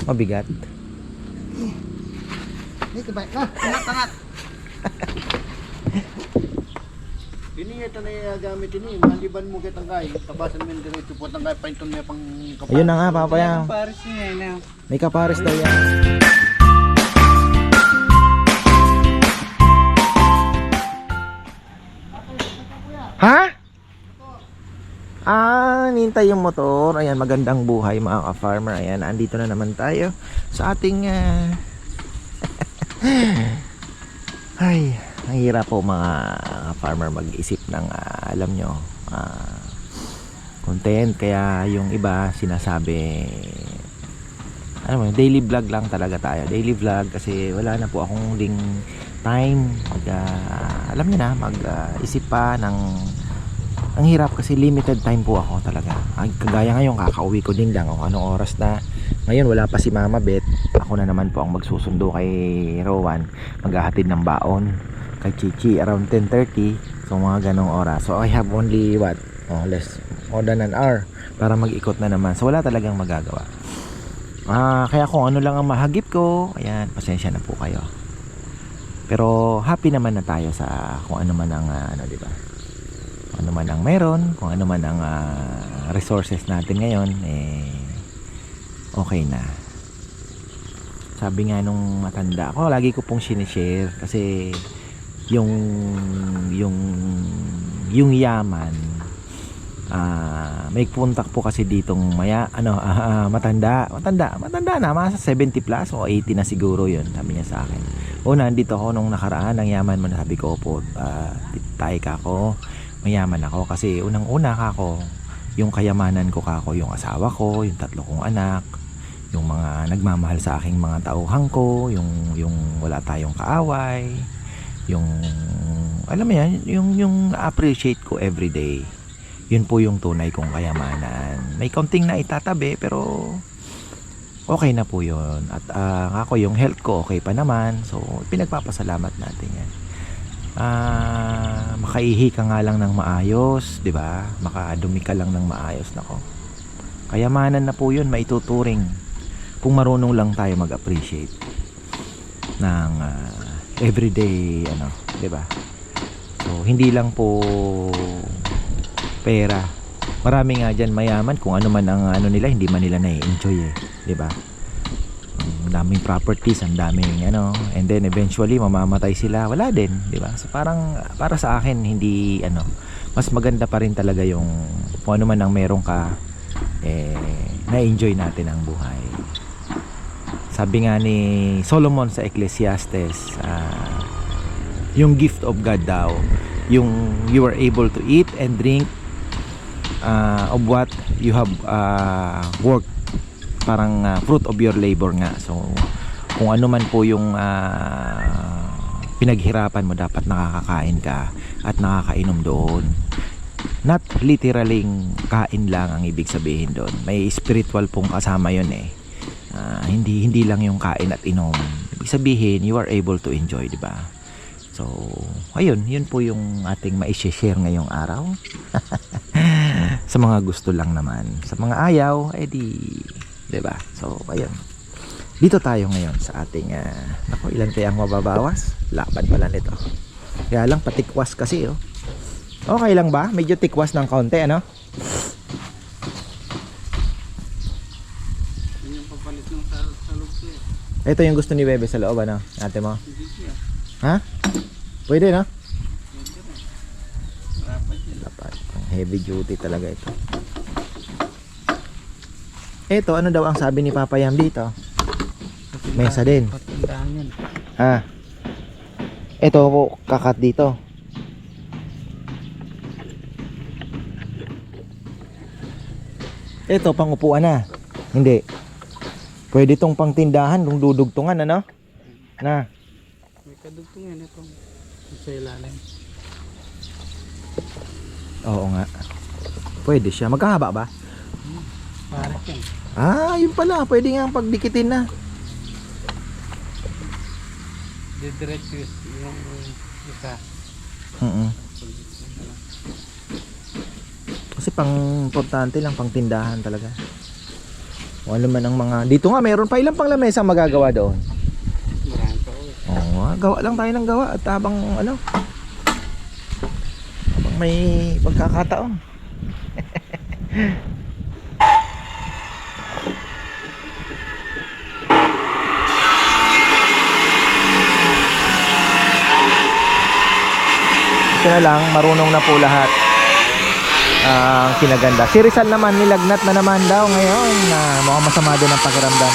Mabigat. Dito ba? Angat. Ini ito na gamit ini, maliban mo kitang kay, tabasan mo din ito po tang kay painton mo pang kapares. Ayun na nga, papayam. Paris niya na. May kapares daw yan. Ha? Nintay yung motor. Ayan, magandang buhay mga ka-farmer. Ayan, andito na naman tayo sa ating ay, ang hirap po mga farmer mag-isip ng alam nyo, content. Kaya yung iba sinasabi, ano mo, daily vlog lang talaga tayo. Daily vlog kasi wala na po akong ding time alam nyo na, mag-isip pa ng ang hirap kasi limited time po ako talaga. Kagaya ngayon, kakauwi ko din lang kung anong oras na. Ngayon wala pa si Mama Beth. Ako na naman po ang magsusundo kay Rowan. Maghahatid ng baon kay Chichi around 10:30. So mga ganong oras. So I have only less more than an hour para mag-ikot na naman. So wala talagang magagawa. Kaya kung ano lang ang mahagip ko, ayan, pasensya na po kayo. Pero happy naman na tayo sa kung ano man ang di ba? Ano man ang meron, kung ano man ang resources natin ngayon, okay na. Sabi nga nung matanda ako, lagi ko pong sinishare kasi yung yaman, may puntak po kasi ditong matanda na, mga 70 plus o 80 na siguro yun, sabi niya sa akin. Nandito ako nung nakaraan, ang yaman mo na, sabi ko po, tay ka ko, mayaman ako kasi unang-una kako, yung kayamanan ko kako, yung asawa ko, yung 3 kong anak, yung mga nagmamahal sa aking mga tauhang ko, yung wala tayong kaaway, yung alam mo yan, yung appreciate ko everyday. Yun po yung tunay kong kayamanan. May kaunting na itatabi pero okay na po yun. At ako yung health ko okay pa naman, so pinagpapasalamat natin yan. Makaihi ka nga lang ng maayos, di ba? Makadumi ka lang ng maayos, nako. Kayamanan na po 'yun, maituturing kung marunong lang tayo mag-appreciate ng everyday di ba? So hindi lang po pera. Marami nga diyan mayaman kung ano man ang nila, hindi man nila na-enjoy di ba? Ang daming properties, ang daming and then eventually mamamatay sila, wala din, di ba? So parang para sa akin hindi mas maganda pa rin talaga yung kung ano man ang meron ka, na-enjoy natin ang buhay. Sabi nga ni Solomon sa Ecclesiastes, yung gift of God daw, yung you are able to eat and drink of what you have worked, parang fruit of your labor nga. So kung ano man po yung pinaghirapan mo, dapat nakakakain ka at nakakainom doon. Not literally kain lang ang ibig sabihin doon, may spiritual pong kasama yun hindi lang yung kain at inom. Ibig sabihin you are able to enjoy, di ba? So ayun, yun po yung ating ma-share ngayong araw. Sa mga gusto lang naman, sa mga ayaw diba? So ayun, dito tayo ngayon sa ating ilan kaya ang mababawas? Laban pala nito. Kaya lang patikwas kasi okay lang ba? Medyo tikwas ng kaunti Yung papalit ng sa loob ko Ito yung gusto ni Bebe sa loob ate mo? Ha? Pwede dapat heavy duty talaga ito. Ito, ano daw ang sabi ni Papa Yam dito? Mesa din. Ito po, kakat dito. Ito, pang upuan na. Hindi. Pwede itong pang tindahan, kung dudugtungan, Na? May kadugtungan ito. Sa ilalim. Oo nga. Pwede siya. Magkahaba ba? Pares yan. Yun pala. Pwede nga pagdikitin na. Didiretso yung isa. Kasi pang importante lang, pang tindahan talaga. O ano man ang mga... Dito nga, meron pa ilang pang lamesa ang magagawa doon. Marami pa ko. Oo, gawa lang tayo ng gawa at habang ano... Habang may pagkakataon. Ito na lang, marunong na po lahat ang kinaganda. Si Rizal naman, nilagnat na naman daw ngayon na mukhang masama din ang pakiramdam.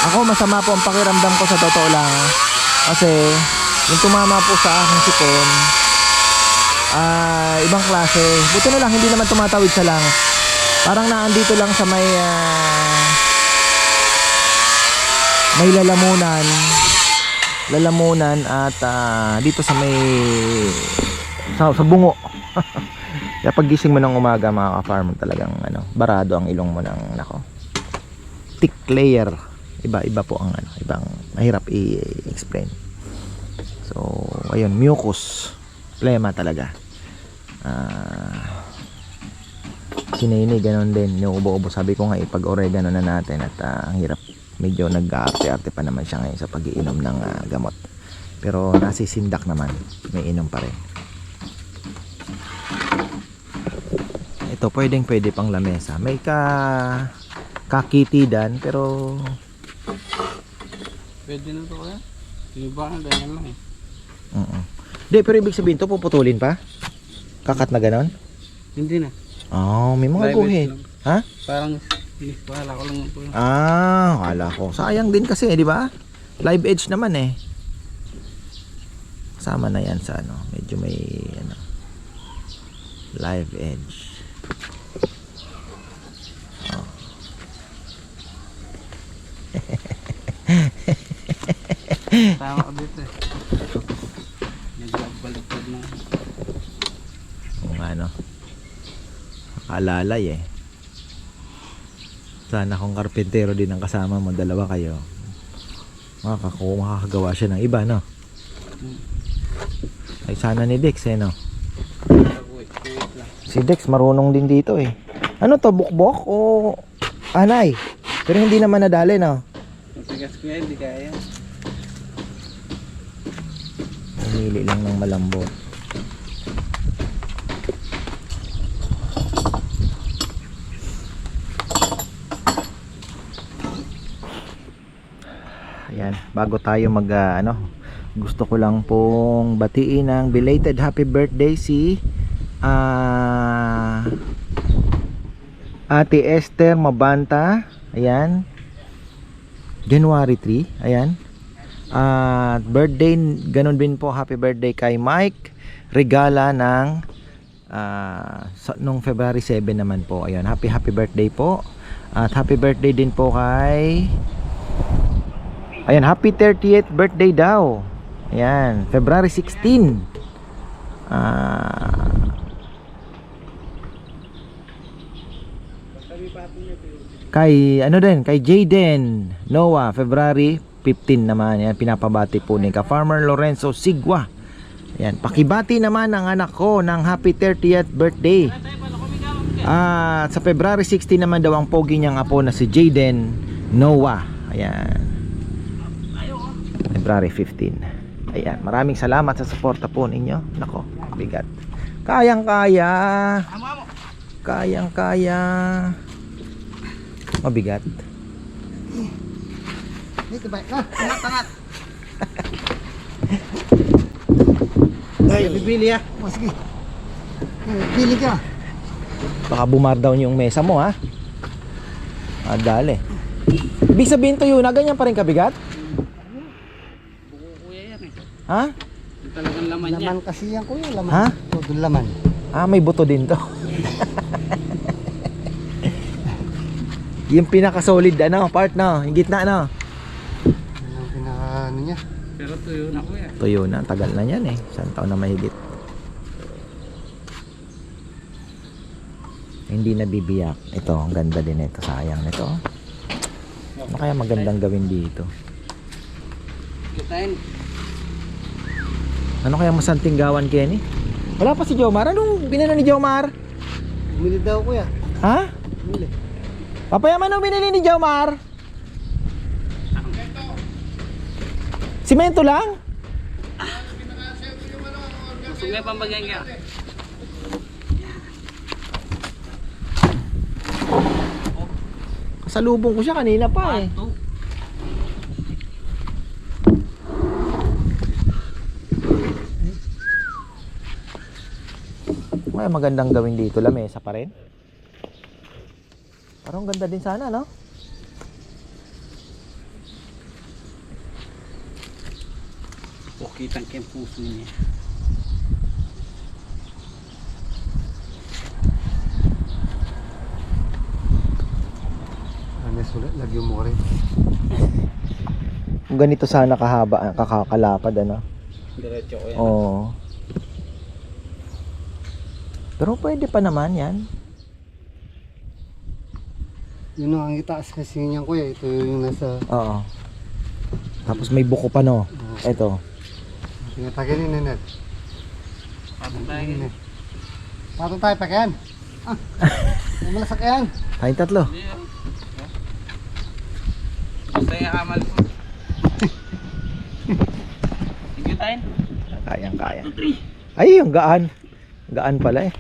Ako, masama po ang pakiramdam ko sa totoo lang. Kasi, yung tumama po sa aking sipon, ibang klase. Buti na lang, hindi naman tumatawid sa langit. Parang naandito lang sa may lalamunan at dito sa sa bungo. Kaya pag gising mo ng umaga mga ka-farm, talagang barado ang ilong mo ng thick layer. Iba po ang ibang mahirap i-explain. So ayun, mucus, plema talaga. Sinini ganon din, yung ubo-ubo. Sabi ko nga ipag-oregano na natin at ang hirap. Medyo nag-aarte-arte pa naman siya ngayon sa pag-iinom ng gamot. Pero nasisindak naman, may inom pa rin. Ito pwede pang lamesa. May kakitidan pero Pwede na to kaya? Yung ba na ganyan lang eh. Hindi, pero ibig sabihin to puputulin pa? Kakat na ganon? Hindi na. Oh, may mga Live guhit. lang. Ha? Parang bahala ko lang po. Kala ko. Sayang din kasi, di ba? Live edge naman eh. Kasama na yan sa medyo may live edge. Oh. Tama ko dito eh. Nagbaligtad na. Kung alalay eh. Sana kung karpentero din ang kasama mo, dalawa kayo, makakagawa siya ng iba, no? Ay sana ni Dex no? Wait lang. Si Dex marunong din dito eh. Ano to, bukbok o anay? Pero hindi naman nadali, no? Matigas ko yan, hindi kaya. Pumili lang ng malambot. Ayan, bago tayo gusto ko lang pong batiin ng belated happy birthday si Ate Esther Mabanta. Ayan, January 3. Ayan. At birthday, ganun din po, happy birthday kay Mike Regala ng nung February 7 naman po. Ayan, happy birthday po. At happy birthday din po kay happy 30th birthday daw. Ayan, February 16. Kay kay Jayden Noah, February 15 naman. Ayan, pinapabati po ni ka-Farmer Lorenzo Sigwa. Ayan, pakibati naman ang anak ko ng happy 30th birthday. Sa February 16 naman daw ang pogi niyang apo na si Jayden Noah. Ayan, February 15. Ayan, maraming salamat sa suporta po ninyo. Nako, bigat. Kayang-kaya. Kayang-kaya. Mabigat. Dito ba? Tangat. Ay, bibili ah. Sige. Bili ka. Baka bumardown yung mesa mo, ha? Dali. Ibig sabihin tuyo na ganyan pa rin kabigat? Buko kuya yan eh. Ha? Yung talagang laman niya. Laman kasi yan kuya. Laman. Ha? Todo laman. May buto din to. Yung pinaka-solid part, no? Yung gitna, no? Yan ang pinaka niya. Pero tuyo na kuya. Tuyo na, tagal na yan eh. Isang taon na mahigit. Hindi na bibiyak. Ito, ang ganda din ito. Sayang nito. Ano kaya magandang gawin dito? Kitain. Ano kaya masantinggawan, Kenny? Wala pa si Jomar. Anong binano ni Jomar? Bumili daw kuya. Ha? Bumili. Papayaman ang binili ni Jomar. Simento lang? Sungay pambagyan ka. Kasalubong ko siya kanina pa eh. Pato. May magandang gawin dito, lamesa pa rin. Parang ganda din sana, no? O, kitang kayong puso niya. Ano sulit? Lagyan mo rin. Kung ganito sana kahaba, kakakalapad, ano? Diretso ko yan. Oo. Pero pwede pa naman yan. Yun ang itaas kasi niyan kuya. Ito yung nasa... Oo. Tapos may buko pa, no? Ito. Tinatagin ni Nenel. Pato tayo. Patong tayo pa kayan. Ah, may malasak yan. Tayong tatlo. Hindi ah. Basta yung kamal ko. Sige tayo. Kayang kaya. Ay, ang gaan. Gaan pala eh.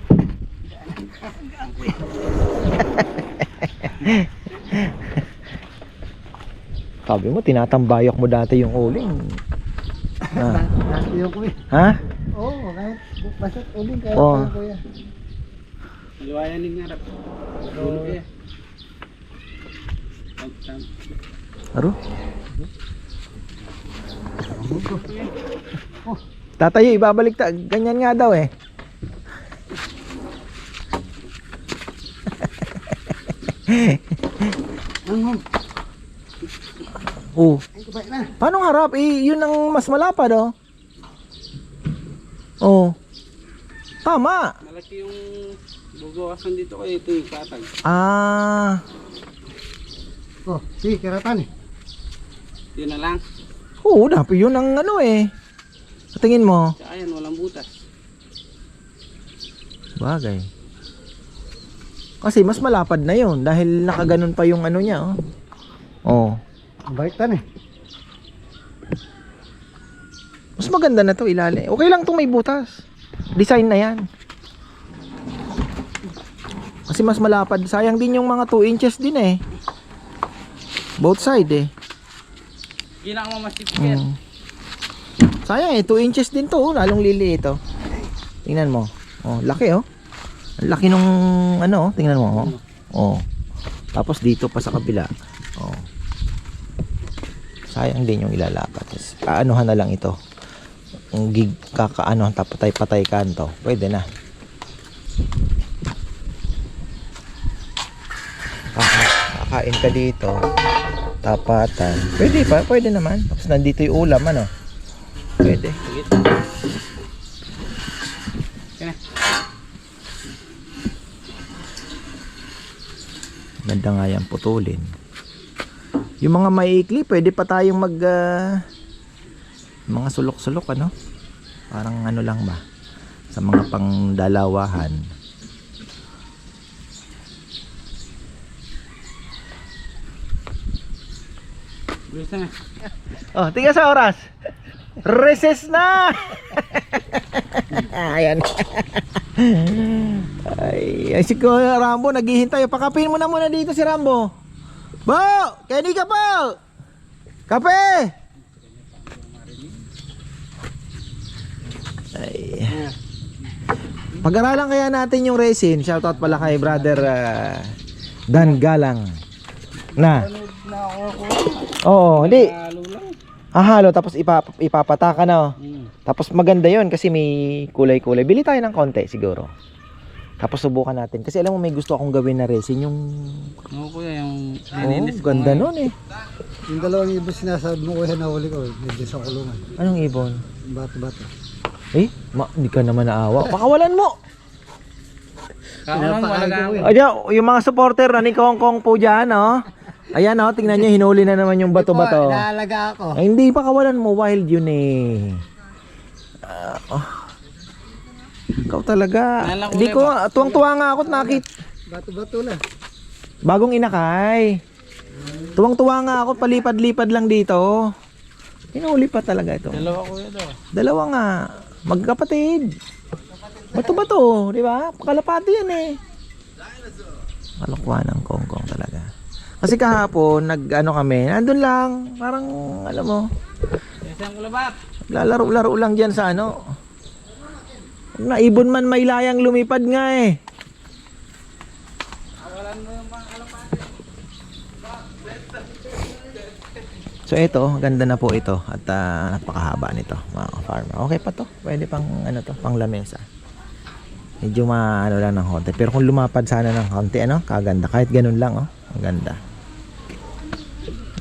Sabi mo, tinatambayok mo dati yung uling. Ah. Dati yung kuya. Ha? Oo, kahit basit uling kaya Oo. kuya. Maluwayan din nga rap. Dulo kaya. Aro? Tatayo, ibabalik ta. Ganyan nga daw eh. Ang Oh. ay kubay na. Paano harap? Eh, yun ang mas malapad oh. Oh. Tama. Malaki yung bubukasan dito kayo. Ito yung katag. Ah. Oh, sige, karatan eh. Yun na lang. Oo, dapat yun ang ano eh. Sa tingin mo? Tsaka yan, walang butas. Bagay. Kasi mas malapad na yun dahil nakaganon pa yung ano niya oh. Oh. Balik tan eh. Mas maganda na to ilalim. Okay lang tong may butas. Design na yan. Kasi mas malapad. Sayang din yung mga 2 inches din eh. Both side eh. Ginang mo masipikir. Mm. Sayang eh, 2 inches din to, oh, lalong liliit oh. Tingnan mo. Oh, laki oh. Ang laki nung ano, oh, tingnan mo oh. Oh. Tapos dito pa sa kabila. Oh. Sayang din yung ilalapat. Aanuhan na lang ito. Ang kakaano, patay-patay kanto. Pwede na. Kakain ka dito. Tapatan. Pwede pa, pwede naman. Tapos nandito yung ulam, ano? Pwede. Sige. Yan na. Ganda nga yan putulin. Yung mga maiikli, pwede pa tayong mag mga sulok-sulok, ano? Parang ano lang ba? Sa mga pangdalawahan. Bilis na. Oh, tingnan sa oras. Recess na! Ayan. Ay, si Kuya Rambo naghihintay. Pakapin mo na muna dito si Rambo. Bo! Kenny ka po! Kape! Ay. Pag-aralan kaya natin yung resin. Shoutout pala kay brother Dan Galang. Na. Oo, hindi. Halo lang. Halo tapos ipapataka na. Oh. Hmm. Tapos maganda 'yon kasi may kulay-kulay. Bili tayo ng konti siguro. Tapos subukan natin kasi alam mo may gusto akong gawin na resin yung Oo kuya, yung oh, ganda nun eh. Yung dalawang ibon sinasabi mo kuya nahuli ko, medyo sa kulungan. Anong ibon? Bato-bato. Eh, hindi ka naman naawa. Pakawalan mo. Kaon malaga. Ayan, yung mga supporter na ni Kong Kong po dyan, oh. Ayan, oh, tingnan nyo, hinuli na naman yung bato-bato. Inaalaga ako. Ay, hindi, pakawalan mo, wild yun eh. Ikaw talaga. Nalang Hindi kulay ko, ba? tuwang-tuwa nga ako at nakit. Bato-bato lang. Bagong inakay. Tuwang-tuwa nga ako, palipad-lipad lang dito. Hinuli pa talaga ito. Dalawa ko yun Dalawa nga. Magkapatid. Bato-bato, di ba? Kalapati yan eh. Kalukwa ng kongkong talaga. Kasi kahapon, nag-ano kami, nandun lang. Parang, alam mo, Isang kulabat. lalaro-laro lang dyan sa ano. Naibon man may layang lumipad nga eh. Awalan mo yung mga kalapat. So ito, ganda na po ito at napakahaba nito mga farmer. Okay pa to, pwede pang ano to, pang lamesa. Medyo maano lang ng konti. Pero kung lumapad sana ng konti, ano, kaganda. Kahit ganun lang, oh, ang ganda.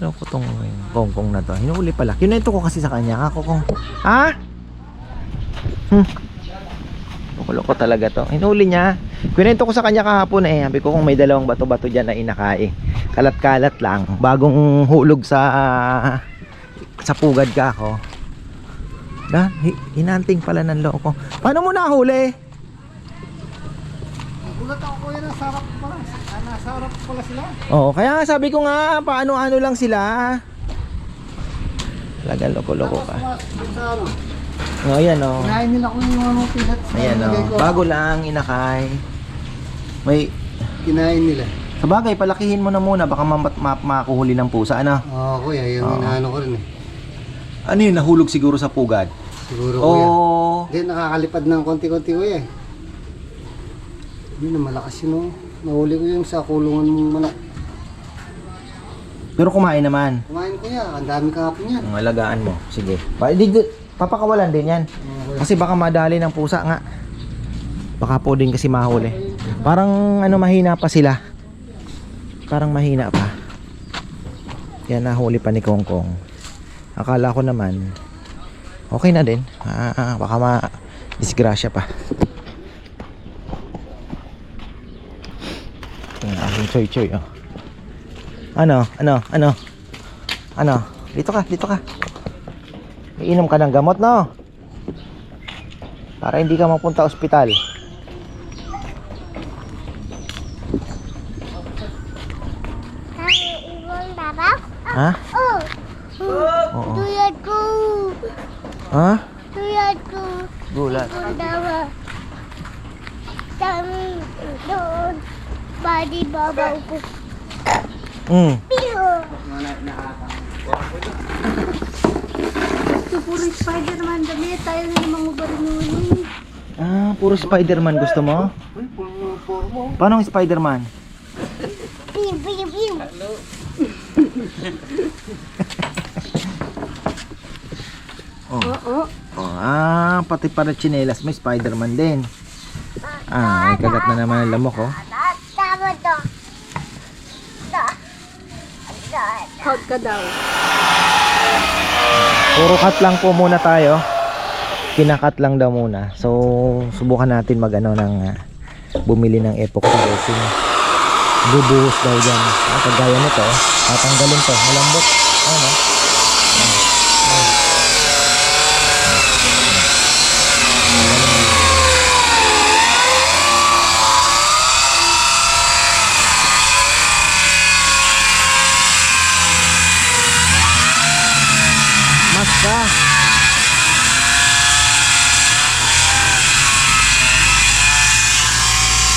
Ano ko tong kongkong na to? Hinuli pala. Kinento ko kasi sa kanya. Ako kung, ha? Loko talaga to. Hinuli niya. Kinento ko sa kanya kahapon eh. Sabi ko kung may dalawang bato-bato dyan na inakain. Kalat-kalat lang. Bagong hulog sa pugad ka ako. Hinanting pala ng loko. Paano mo nahuli? Gulat ako kuya, nasa harap pala. Nasa harap pala sila. Oo, kaya nga sabi ko nga, paano-ano lang sila. Talaga loko-loko ka. Sa ano? O, yan o. Kinain nila ko yung mga pilat. Ayan o, bago lang inakay. May, Kinain nila. sa bagay, palakihin mo na muna, baka makuhuli ng pusa, ano? Oo kuya, yung inaano ko rin eh. Ano yun, nahulog siguro sa pugad? Siguro kuya. Oo. Hindi, nakakalipad ng konti-konti kuya eh. Hindi na malakas yun oh. Nahuli ko yung sa kulungan mong manok. Pero kumain naman. Kumain kuya, ang dami kahapon yan. Ang alagaan mo, sige. Papakawalan din yan. Kasi baka madali ng pusa nga. Baka po din kasi mahuli. Parang ano, mahina pa sila. Parang mahina pa. Yan, nahuli pa ni Kongkong. Akala ko naman okay na din. Baka ma-disgrasya pa. Yung aking choy-choy, oh. Ano? Dito ka. Iinom ka ng gamot, no? Para hindi ka mapunta ospital. Ha? Oo. Tuyad ko. Ha? Tuyad ko. Gulat. Kundawa. Doon. Badi babaw ko. Piyo. Ito puro Spider-Man damit. Tayo na namang ubarin. Puro Spider-Man gusto mo? Paano ang Spider-Man? Piyo, piyo, piyo. Pati para tsinelas may Spider-Man din. May kagat na naman ang lamok, oh. Tama to. Hot ka daw. Puro cut lang po muna tayo. Kinakat lang daw muna. So, subukan natin bumili ng epoxy resin. Bubuhos daw dyan. Kagaya nito, tatanggalin to. Malambot. Ano? Maska.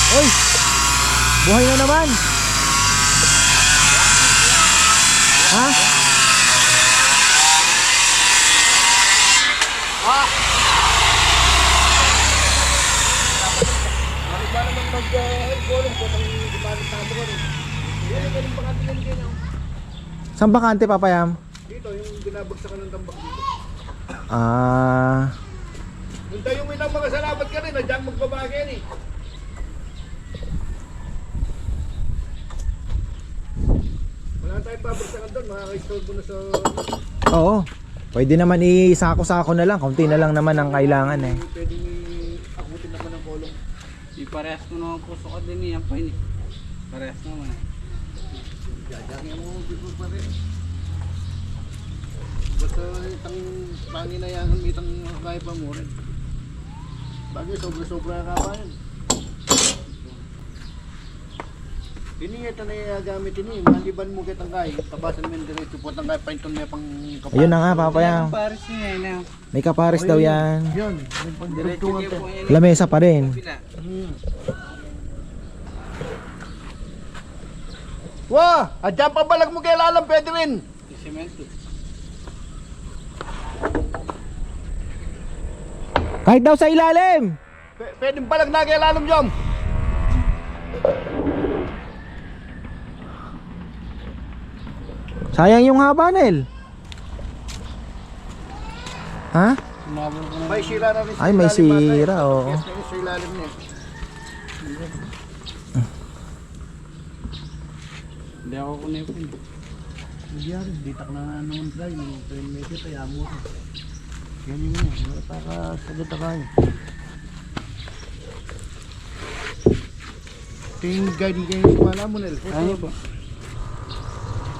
Oy! Buhay na naman. Ha? Saan bakante, Papayam? Dito, yung binabagsakan ng tambak dito. Nung tayo may nang mga salamat ka rin, nandiyan magbabagay yan eh. Wala tayong pabagsakan doon, makaka-install mo na sa... Oo. Pwede naman isako-sako na lang. Kaunti na lang naman ang kailangan eh. Pwedeng akutin ako ng kolong. Parehas mo naman puso ka din eh. Ang pain eh. Parehas naman eh. Jajangin mo, before pa rin. Basta itang panginayangan, itang kaya pa mo rin. Bagay, sobra-sobra ka pa yun. Ini ito na gamit ini. Maliban mo kitang kay. Tabasan mo yung diretso po tangkay. Painton mo pang kapas. Ayun na nga, papayam. Paris niya yun. May kapares daw yan. Yan. Yung pang Diretso dugtungan niya to. po yan. Lamesa pa rin. Pila. Wah! Adyan pa balag mo kay lalam. Pwede rin. Semento. Kahit daw sa ilalim. Pwede balag na kay lalam dyan. Sayang yung haba, Nel. Ha? Sumabol ko na. May sira na rin sa Ay, may ilalim, bata, sira, eh. oo. Yes, sa ilalim niya. Hindi ako kunipin. Hindi yan. Ditak na naman try. Medyo kaya mo. Yan yung yun. Nakakasagot kayo. Ito yung guide kayo sumala mo, Nel. Ano po?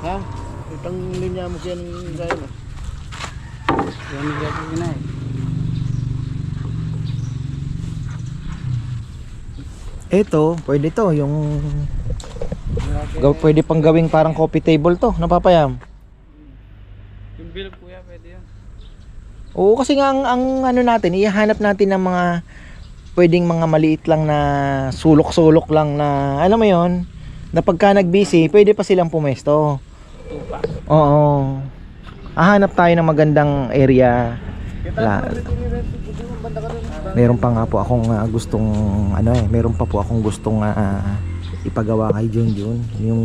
Ha? Itang linya mo siya ng gaya mo. Yan yung gagawin na eh. Ito, pwede to. Yung... Pwede pang gawing parang coffee table to. Napapayam. Yung bilog kuya, pwede yun. Oo, kasi nga ang ano natin, ihahanap natin ng mga pwedeng mga maliit lang na sulok-sulok lang na, alam mo yon, na pagka nag-busy, pwede pa silang pumesto. Tupa. Oo. Hahanap tayo ng magandang area. Meron pa nga po akong gustong meron pa po akong gustong ipagawa kay Junjun, yung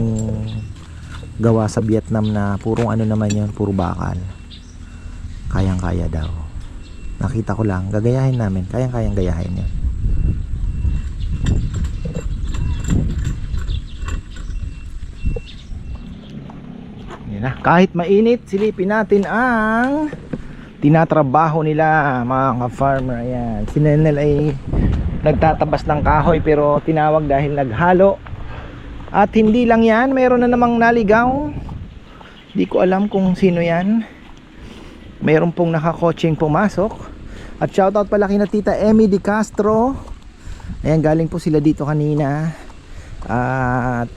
gawa sa Vietnam na purong ano naman yun, puro bakal. Kayang-kaya daw. Nakita ko lang, gagayahin namin. Kayang-kayang gayahin yun. Yan na. Kahit mainit, silipin natin ang tinatrabaho nila, mga ka-farmer. Ayan. Si Nenel ay nagtatabas ng kahoy pero tinawag dahil naghalo. At hindi lang yan, meron na namang naligaw. Di ko alam kung sino yan. Meron pong nakakotseng pumasok. At shoutout pala kina Tita Emmy Di Castro. Ayan, galing po sila dito kanina. At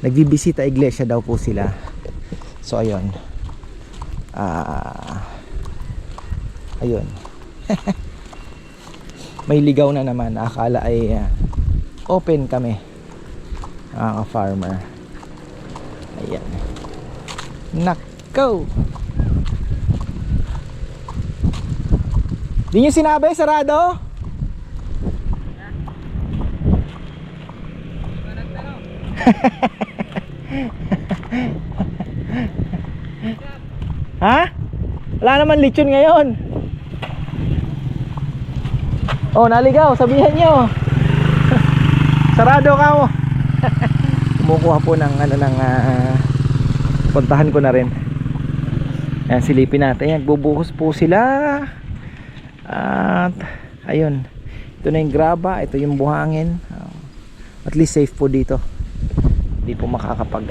nagbibisita iglesia daw po sila. So ayun. Ayun. May ligaw na naman. Akala ay open kami. Farmer. Ayan. Nako. Di nyo sinabi, sarado? Ha? Wala naman lechon ngayon. Oh, naligaw, sabihan nyo. Sarado ka mo. Kumukuha po ng puntahan ko na rin. Ayan, silipin natin. Nagbubuhos po sila. At ayun, ito na yung graba, ito yung buhangin. At least safe po dito. Hindi po makakapag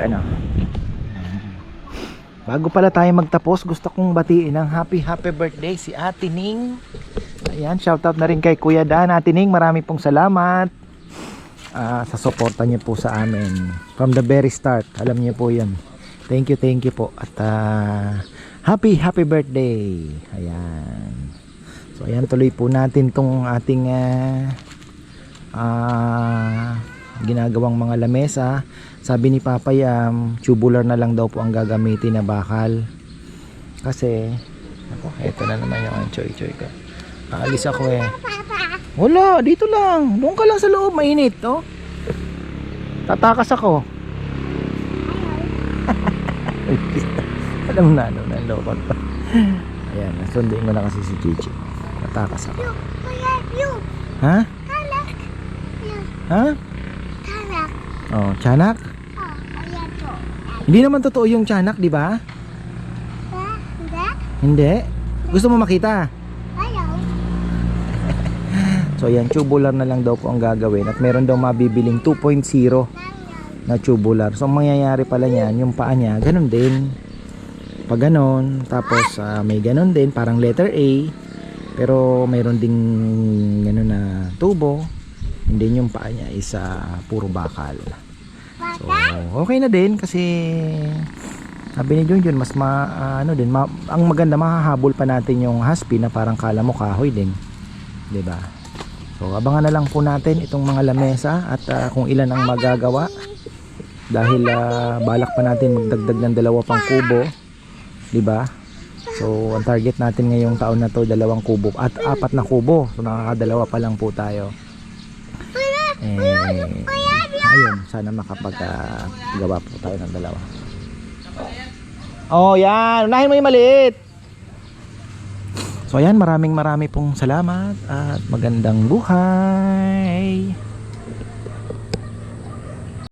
Bago pala tayo magtapos, gusto kong batiin ng happy birthday si Ate Ning. Ayan, shoutout na rin kay Kuya Dan. Ate Ning, marami pong salamat sa suporta niyo po sa amin from the very start. Alam niyo po yan. Thank you po. At happy birthday. Ayan. So ayan, tuloy po natin tong ating ginagawang mga lamesa. Sabi ni Papayam, tubular na lang daw po ang gagamitin na bakal. Kasi ako, eto na naman yung choy-choy ko. Aalis ako eh. Wala, dito lang. Doon ka lang sa loob, mainit, oh. Tatakas ako. Alam na, nanlobot pa. Ayan, nasunduin ko na kasi si Chichi. Tatakas ako. Ha? Ha? Oh, tiyanak? Hindi naman totoo yung tiyanak, di ba? Hindi? Gusto mo makita? So yan, tubular na lang daw po ang gagawin. At meron daw mabibiling 2.0 na tubular. So ang mangyayari pala niyan, yung paa niya, ganun din. Pag ganun, tapos may ganun din, parang letter A. Pero mayroon ding ganun na tubo. And then yung paa niya is puro bakal. So, okay na din kasi sabi ni Junjun mas ang maganda mahahabol pa natin yung husky na parang kala mo kahoy din, 'di ba? So abangan na lang po natin itong mga lamesa at kung ilan ang magagawa dahil balak pa natin magdagdag ng 2 pang kubo, 'di ba? So ang target natin ngayong taon na to 2 kubo at 4 na kubo. So nakakadalawa pa lang po tayo. Ayun, sana makapagawa po tayo ng 2. Oh, yan. Unahin mo yung maliit. So, ayan. Maraming pong salamat at magandang buhay.